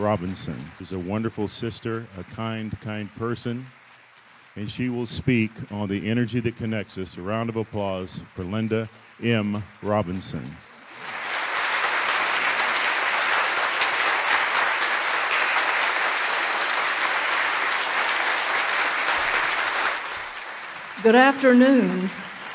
Robinson. She's a wonderful sister, a kind person, and she will speak on the energy that connects us. A round of applause for Linda M. Robinson. Good afternoon.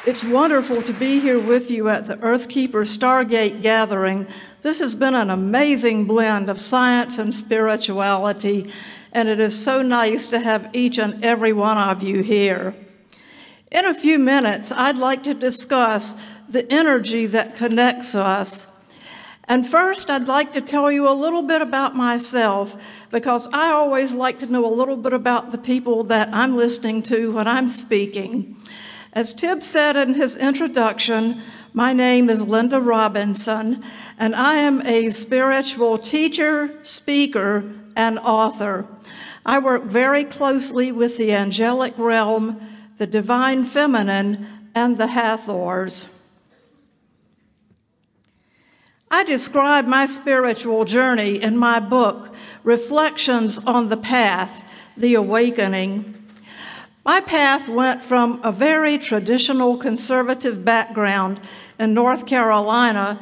It's wonderful to be here with you at the Earth-Keeper Stargate Gathering. This has been an amazing blend of science and spirituality, and it is so nice to have each and every one of you here. In a few minutes, I'd like to discuss the energy that connects us. And first, I'd like to tell you a little bit about myself, because I always like to know a little bit about the people that I'm listening to when I'm speaking. As Tib said in his introduction, my name is Linda Robinson, and I am a spiritual teacher, speaker, and author. I work very closely with the angelic realm, the divine feminine, and the Hathors. I describe my spiritual journey in my book, Reflections on the Path, The Awakening. My path went from a very traditional conservative background in North Carolina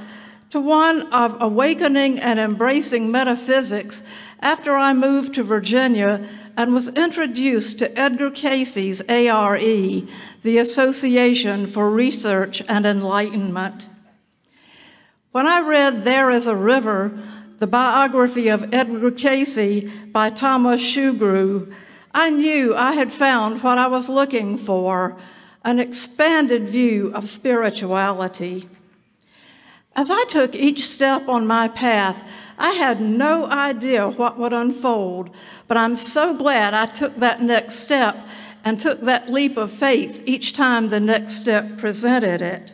to one of awakening and embracing metaphysics after I moved to Virginia and was introduced to Edgar Cayce's ARE, the Association for Research and Enlightenment. When I read There is a River, the biography of Edgar Cayce by Thomas Shugru, I knew I had found what I was looking for, an expanded view of spirituality. As I took each step on my path, I had no idea what would unfold, but I'm so glad I took that next step and took that leap of faith each time the next step presented it.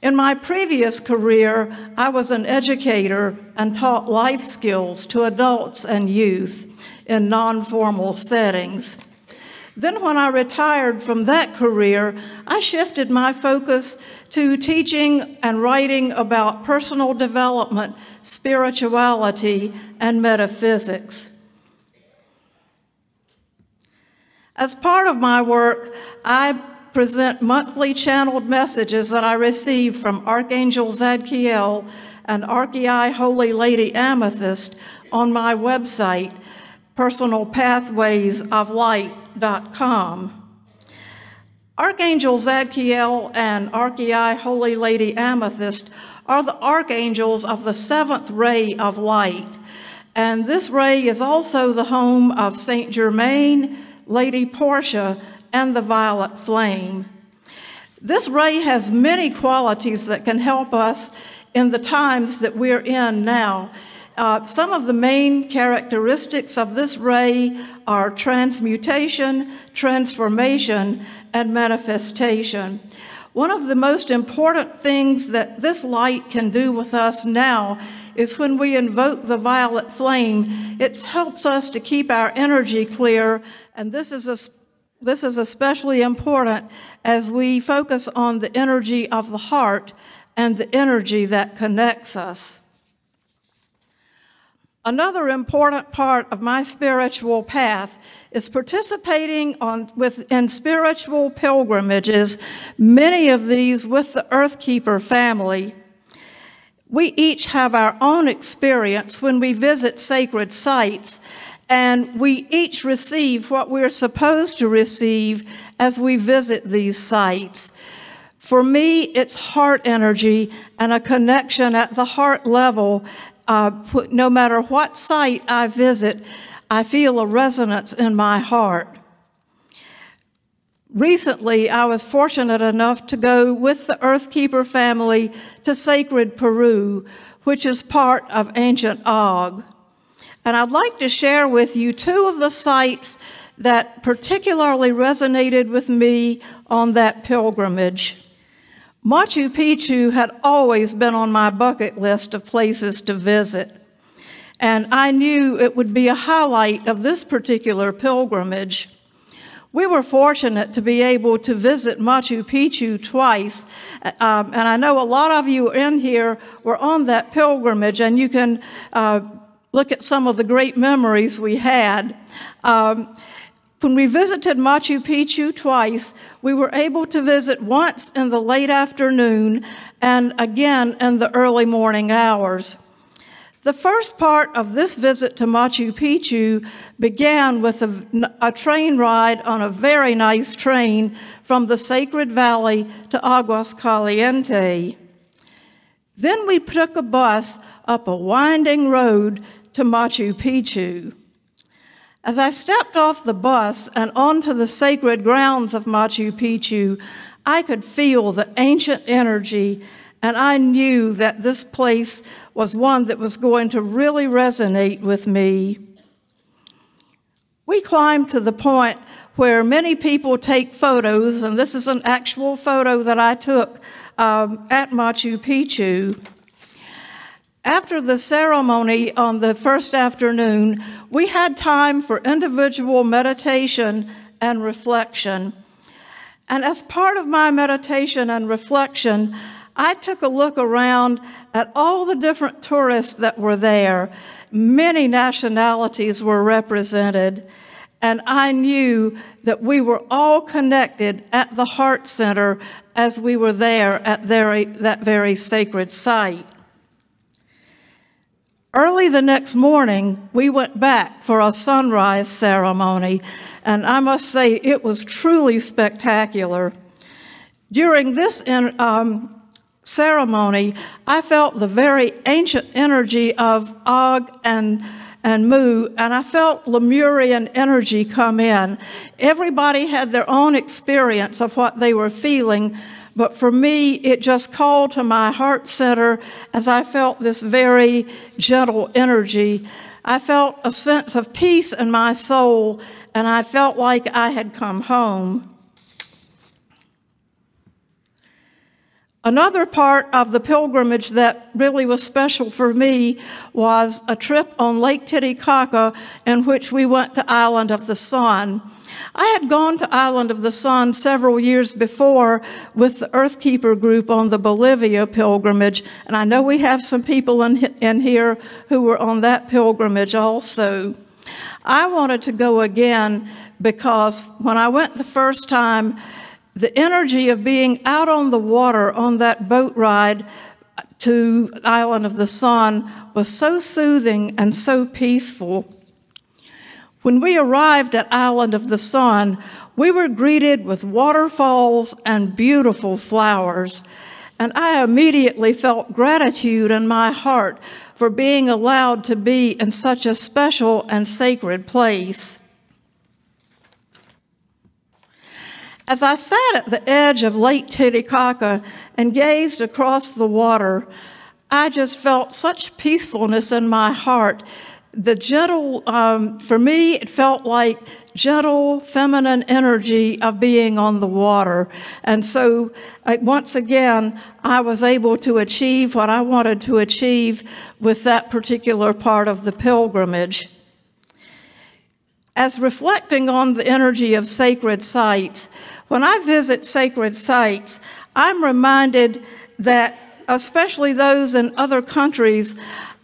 In my previous career, I was an educator and taught life skills to adults and youth in non-formal settings. Then when I retired from that career, I shifted my focus to teaching and writing about personal development, spirituality, and metaphysics. As part of my work, I present monthly channeled messages that I receive from Archangel Zadkiel and Archei Holy Lady Amethyst on my website, personalpathwaysoflight.com. Archangel Zadkiel and Archei Holy Lady Amethyst are the archangels of the seventh ray of light, and this ray is also the home of Saint Germain, Lady Portia, and the violet flame. This ray has many qualities that can help us in the times that we're in now. Some of the main characteristics of this ray are transmutation, transformation, and manifestation. One of the most important things that this light can do with us now is when we invoke the violet flame, it helps us to keep our energy clear, and this is especially important as we focus on the energy of the heart and the energy that connects us. Another important part of my spiritual path is participating in spiritual pilgrimages, many of these with the Earth-Keeper family. We each have our own experience when we visit sacred sites, and we each receive what we're supposed to receive as we visit these sites. For me, it's heart energy and a connection at the heart level. No matter what site I visit, I feel a resonance in my heart. Recently, I was fortunate enough to go with the Earth-Keeper family to sacred Peru, which is part of ancient Og. And I'd like to share with you two of the sites that particularly resonated with me on that pilgrimage. Machu Picchu had always been on my bucket list of places to visit, and I knew it would be a highlight of this particular pilgrimage. We were fortunate to be able to visit Machu Picchu twice, and I know a lot of you in here were on that pilgrimage, and you can look at some of the great memories we had. When we visited Machu Picchu twice, we were able to visit once in the late afternoon and again in the early morning hours. The first part of this visit to Machu Picchu began with a train ride on a very nice train from the Sacred Valley to Aguas Calientes. Then we took a bus up a winding road to Machu Picchu. As I stepped off the bus and onto the sacred grounds of Machu Picchu, I could feel the ancient energy, and I knew that this place was one that was going to really resonate with me. We climbed to the point where many people take photos, and this is an actual photo that I took at Machu Picchu. After the ceremony on the first afternoon, we had time for individual meditation and reflection. And as part of my meditation and reflection, I took a look around at all the different tourists that were there. Many nationalities were represented, and I knew that we were all connected at the Heart Center as we were there at that very sacred site. Early the next morning, we went back for a sunrise ceremony, and I must say it was truly spectacular. During this ceremony, I felt the very ancient energy of Og and Mu, and I felt Lemurian energy come in. Everybody had their own experience of what they were feeling, but for me, it just called to my heart center as I felt this very gentle energy. I felt a sense of peace in my soul, and I felt like I had come home. Another part of the pilgrimage that really was special for me was a trip on Lake Titicaca in which we went to Island of the Sun. I had gone to Island of the Sun several years before with the Earth-Keeper group on the Bolivia pilgrimage, and I know we have some people in here who were on that pilgrimage also. I wanted to go again because when I went the first time, the energy of being out on the water on that boat ride to Island of the Sun was so soothing and so peaceful. When we arrived at Island of the Sun, we were greeted with waterfalls and beautiful flowers, and I immediately felt gratitude in my heart for being allowed to be in such a special and sacred place. As I sat at the edge of Lake Titicaca and gazed across the water, I just felt such peacefulness in my heart. The gentle, for me, it felt like gentle feminine energy of being on the water. And so once again, I was able to achieve what I wanted to achieve with that particular part of the pilgrimage. As reflecting on the energy of sacred sites, when I visit sacred sites, I'm reminded that, especially those in other countries,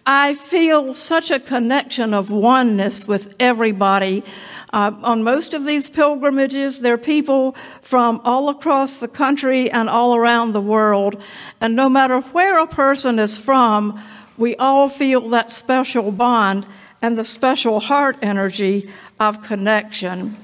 I feel such a connection of oneness with everybody. On most of these pilgrimages, there are people from all across the country and all around the world. And no matter where a person is from, we all feel that special bond and the special heart energy of connection.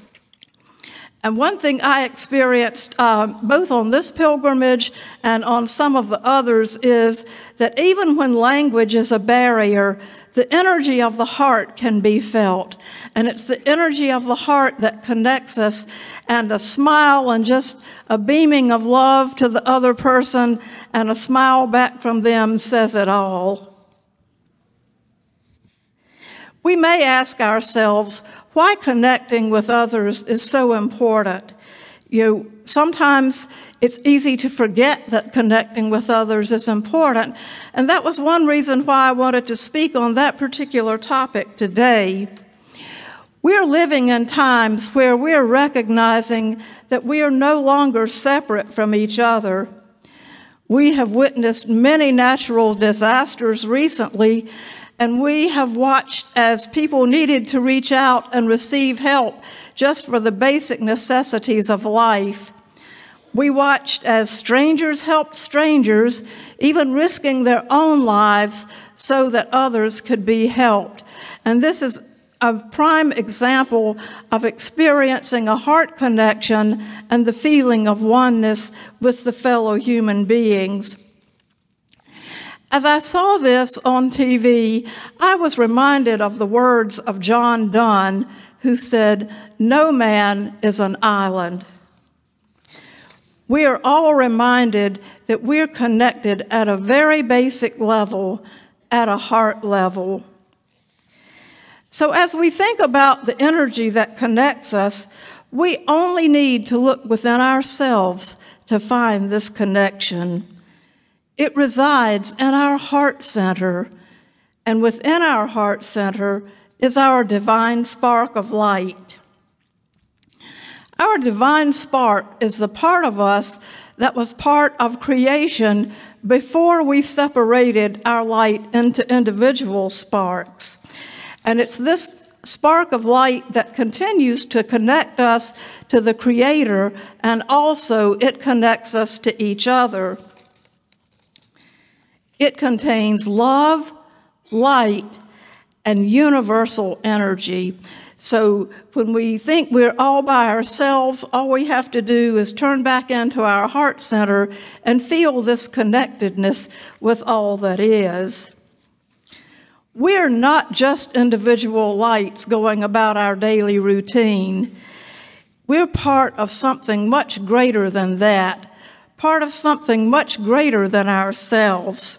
And one thing I experienced both on this pilgrimage and on some of the others is that even when language is a barrier, the energy of the heart can be felt. And it's the energy of the heart that connects us, and a smile and just a beaming of love to the other person and a smile back from them says it all. We may ask ourselves, why connecting with others is so important. Sometimes it's easy to forget that connecting with others is important, and that was one reason why I wanted to speak on that particular topic today. We're living in times where we're recognizing that we are no longer separate from each other. We have witnessed many natural disasters recently, and we have watched as people needed to reach out and receive help just for the basic necessities of life. We watched as strangers helped strangers, even risking their own lives so that others could be helped. And this is a prime example of experiencing a heart connection and the feeling of oneness with the fellow human beings. As I saw this on TV, I was reminded of the words of John Donne, who said, "No man is an island." We are all reminded that we're connected at a very basic level, at a heart level. So as we think about the energy that connects us, we only need to look within ourselves to find this connection. It resides in our heart center, and within our heart center is our divine spark of light. Our divine spark is the part of us that was part of creation before we separated our light into individual sparks. And it's this spark of light that continues to connect us to the Creator, and also it connects us to each other. It contains love, light, and universal energy. So when we think we're all by ourselves, all we have to do is turn back into our heart center and feel this connectedness with all that is. We're not just individual lights going about our daily routine. We're part of something much greater than that, part of something much greater than ourselves.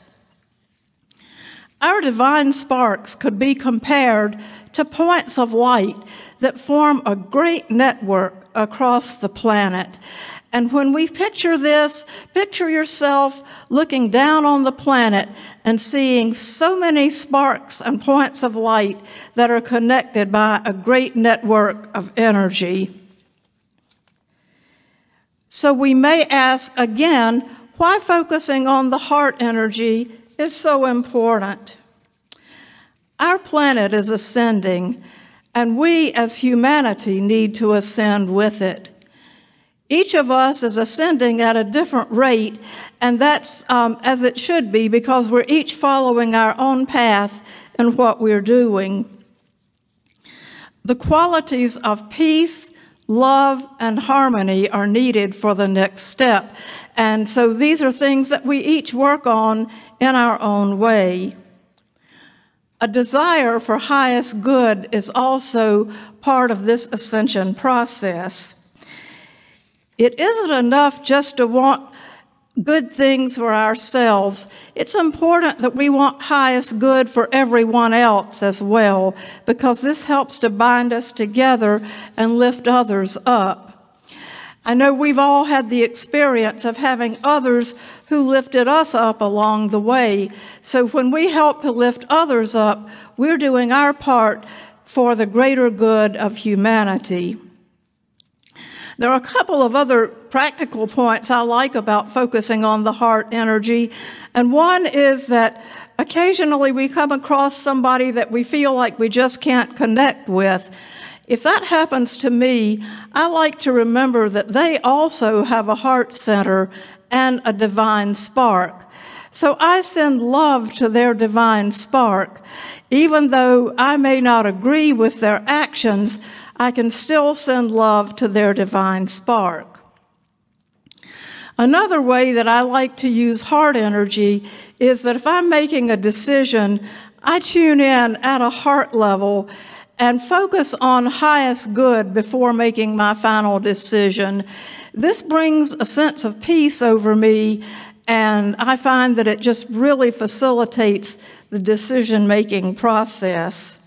Our divine sparks could be compared to points of light that form a great network across the planet. And when we picture this, picture yourself looking down on the planet and seeing so many sparks and points of light that are connected by a great network of energy. So we may ask again, why focusing on the heart energy is so important. Our planet is ascending, and we as humanity need to ascend with it. Each of us is ascending at a different rate, and that's as it should be, because we're each following our own path in what we're doing. The qualities of peace, love, and harmony are needed for the next step. And so these are things that we each work on in our own way. A desire for highest good is also part of this ascension process. It isn't enough just to want good things for ourselves. It's important that we want highest good for everyone else as well, because this helps to bind us together and lift others up. I know we've all had the experience of having others who lifted us up along the way. So when we help to lift others up, we're doing our part for the greater good of humanity. There are a couple of other practical points I like about focusing on the heart energy. And one is that occasionally we come across somebody that we feel like we just can't connect with. If that happens to me, I like to remember that they also have a heart center and a divine spark. So I send love to their divine spark. Even though I may not agree with their actions, I can still send love to their divine spark. Another way that I like to use heart energy is that if I'm making a decision, I tune in at a heart level and focus on highest good before making my final decision. This brings a sense of peace over me, and I find that it just really facilitates the decision-making process.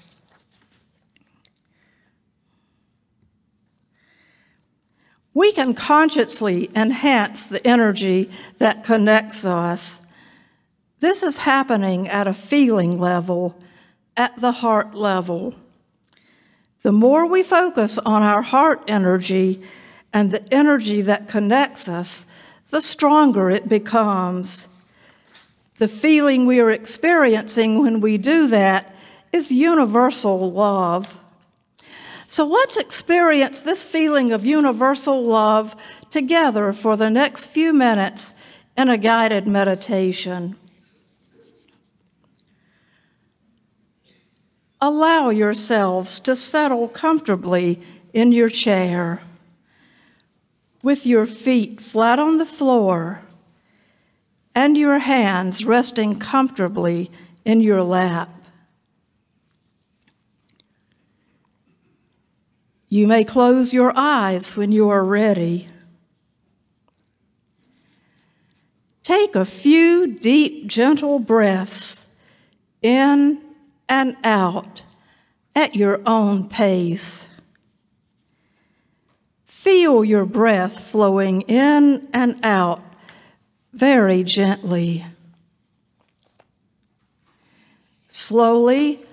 We can consciously enhance the energy that connects us. This is happening at a feeling level, at the heart level. The more we focus on our heart energy and the energy that connects us, the stronger it becomes. The feeling we are experiencing when we do that is universal love. So let's experience this feeling of universal love together for the next few minutes in a guided meditation. Allow yourselves to settle comfortably in your chair, with your feet flat on the floor and your hands resting comfortably in your lap. You may close your eyes when you are ready. Take a few deep, gentle breaths in and out at your own pace. Feel your breath flowing in and out very gently. Slowly,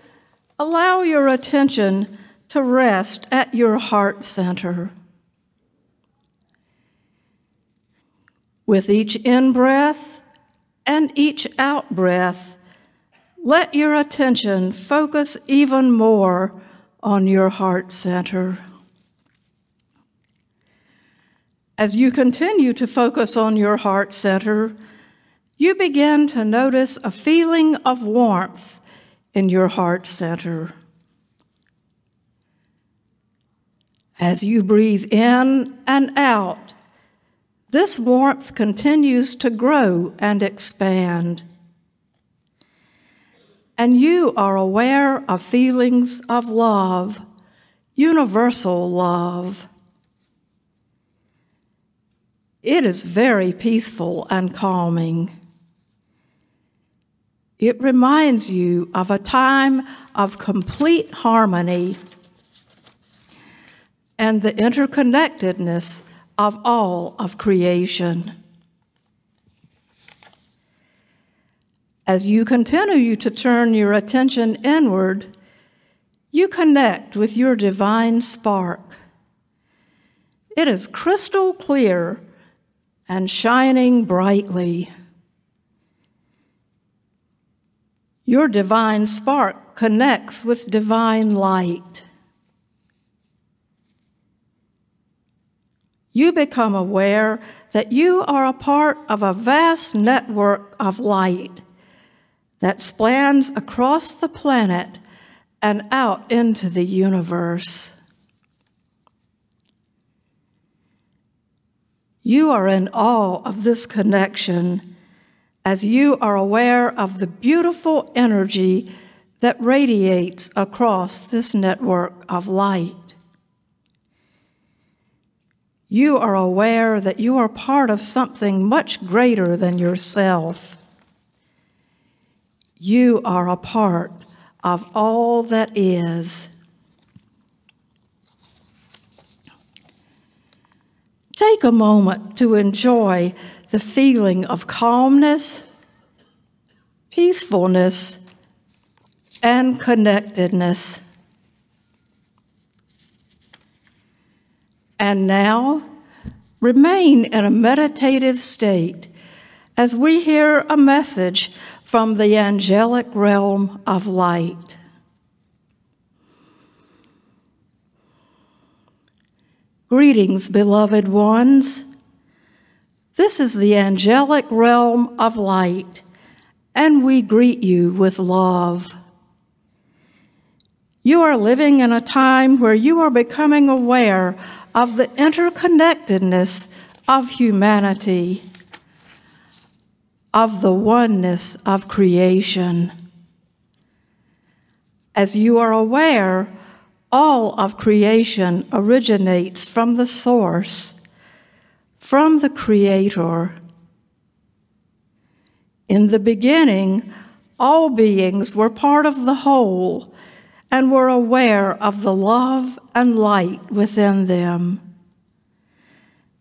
allow your attention to rest at your heart center. With each in-breath and each out-breath, let your attention focus even more on your heart center. As you continue to focus on your heart center, you begin to notice a feeling of warmth in your heart center. As you breathe in and out, this warmth continues to grow and expand. And you are aware of feelings of love, universal love. It is very peaceful and calming. It reminds you of a time of complete harmony and the interconnectedness of all of creation. As you continue to turn your attention inward, you connect with your divine spark. It is crystal clear and shining brightly. Your divine spark connects with divine light. You become aware that you are a part of a vast network of light that spans across the planet and out into the universe. You are in awe of this connection as you are aware of the beautiful energy that radiates across this network of light. You are aware that you are part of something much greater than yourself. You are a part of all that is. Take a moment to enjoy the feeling of calmness, peacefulness, and connectedness. And now, remain in a meditative state as we hear a message from the angelic realm of light. Greetings, beloved ones. This is the angelic realm of light, and we greet you with love. You are living in a time where you are becoming aware of the interconnectedness of humanity, of the oneness of creation. As you are aware, all of creation originates from the source, from the Creator. In the beginning, all beings were part of the whole and were aware of the love and light within them.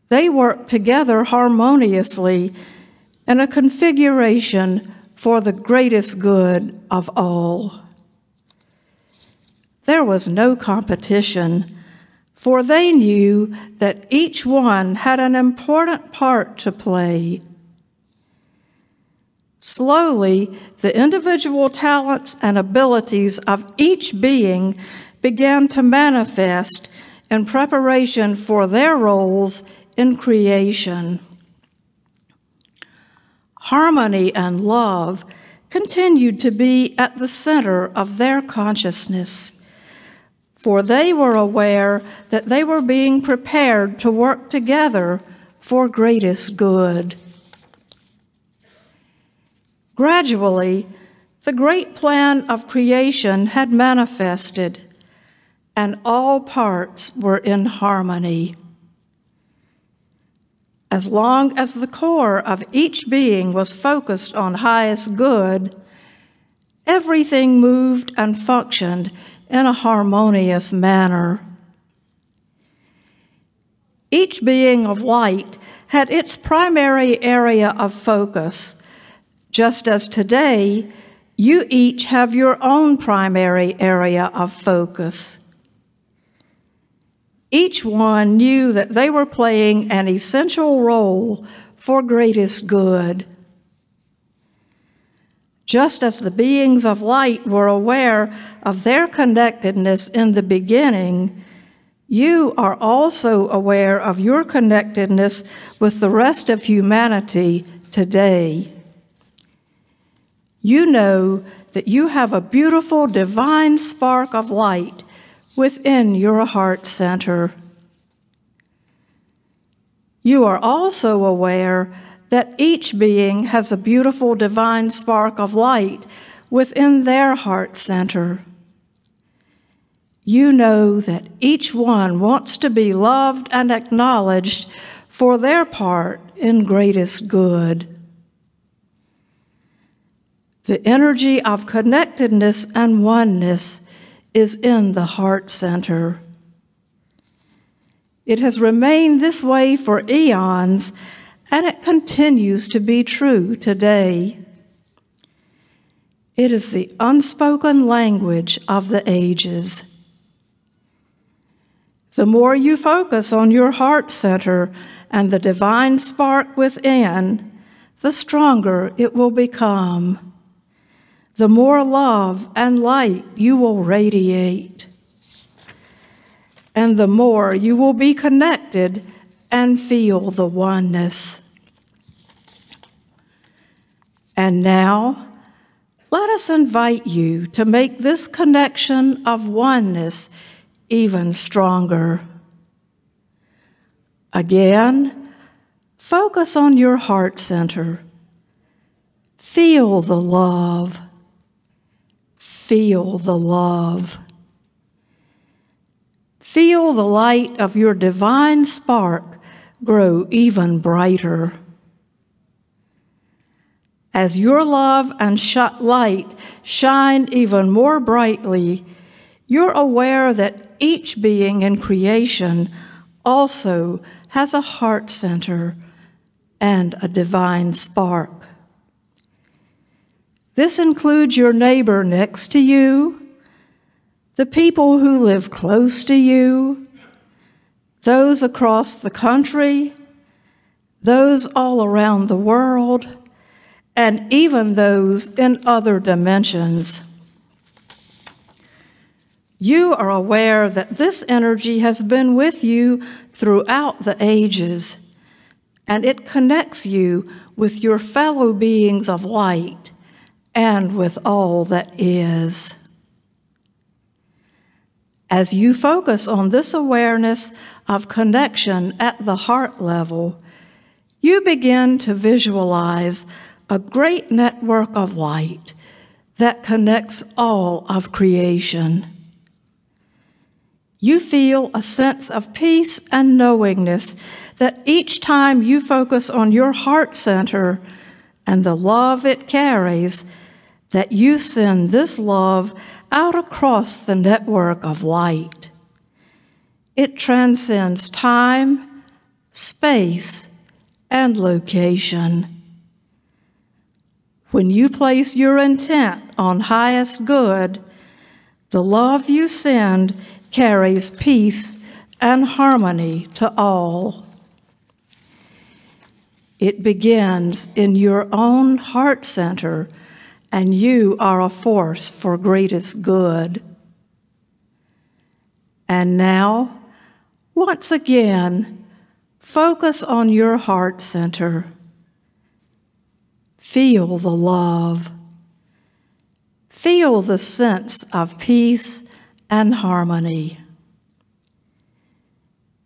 They worked together harmoniously in a configuration for the greatest good of all. There was no competition, for they knew that each one had an important part to play. Slowly, the individual talents and abilities of each being began to manifest in preparation for their roles in creation. Harmony and love continued to be at the center of their consciousness, for they were aware that they were being prepared to work together for greatest good. Gradually, the great plan of creation had manifested, and all parts were in harmony. As long as the core of each being was focused on highest good, everything moved and functioned in a harmonious manner. Each being of light had its primary area of focus, just as today, you each have your own primary area of focus. Each one knew that they were playing an essential role for greatest good. Just as the beings of light were aware of their connectedness in the beginning, you are also aware of your connectedness with the rest of humanity today. You know that you have a beautiful divine spark of light within your heart center. You are also aware that each being has a beautiful divine spark of light within their heart center. You know that each one wants to be loved and acknowledged for their part in greatest good. The energy of connectedness and oneness is in the heart center. It has remained this way for eons, and it continues to be true today. It is the unspoken language of the ages. The more you focus on your heart center and the divine spark within, the stronger it will become. The more love and light you will radiate, and the more you will be connected and feel the oneness. And now, let us invite you to make this connection of oneness even stronger. Again, focus on your heart center. Feel the love. Feel the love. Feel the light of your divine spark grow even brighter. As your love and light shine even more brightly, you're aware that each being in creation also has a heart center and a divine spark. This includes your neighbor next to you, the people who live close to you, those across the country, those all around the world, and even those in other dimensions. You are aware that this energy has been with you throughout the ages, and it connects you with your fellow beings of light and with all that is. As you focus on this awareness of connection at the heart level, you begin to visualize a great network of light that connects all of creation. You feel a sense of peace and knowingness that each time you focus on your heart center and the love it carries, that you send this love out across the network of light. It transcends time, space, and location. When you place your intent on highest good, the love you send carries peace and harmony to all. It begins in your own heart center, and you are a force for greatest good. And now, once again, focus on your heart center. Feel the love. Feel the sense of peace and harmony.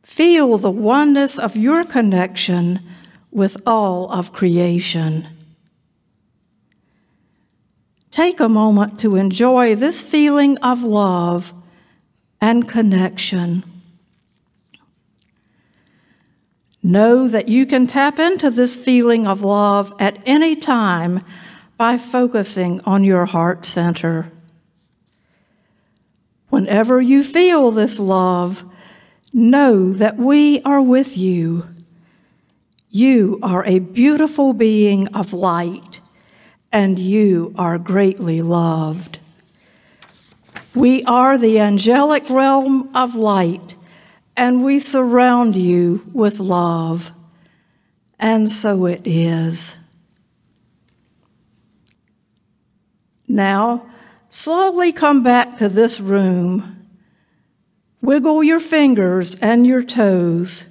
Feel the oneness of your connection with all of creation. Take a moment to enjoy this feeling of love and connection. Know that you can tap into this feeling of love at any time by focusing on your heart center. Whenever you feel this love, know that we are with you. You are a beautiful being of light, and you are greatly loved. We are the angelic realm of light, and we surround you with love. And so it is. Now, slowly come back to this room. Wiggle your fingers and your toes.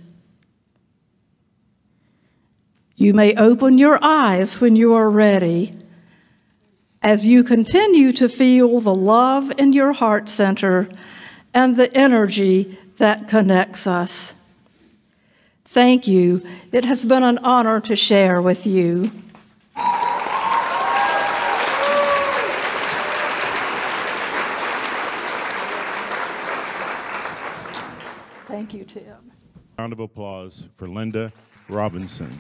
You may open your eyes when you are ready. As you continue to feel the love in your heart center and the energy that connects us. Thank you. It has been an honor to share with you. Thank you, Tim. Round of applause for Linda Robinson.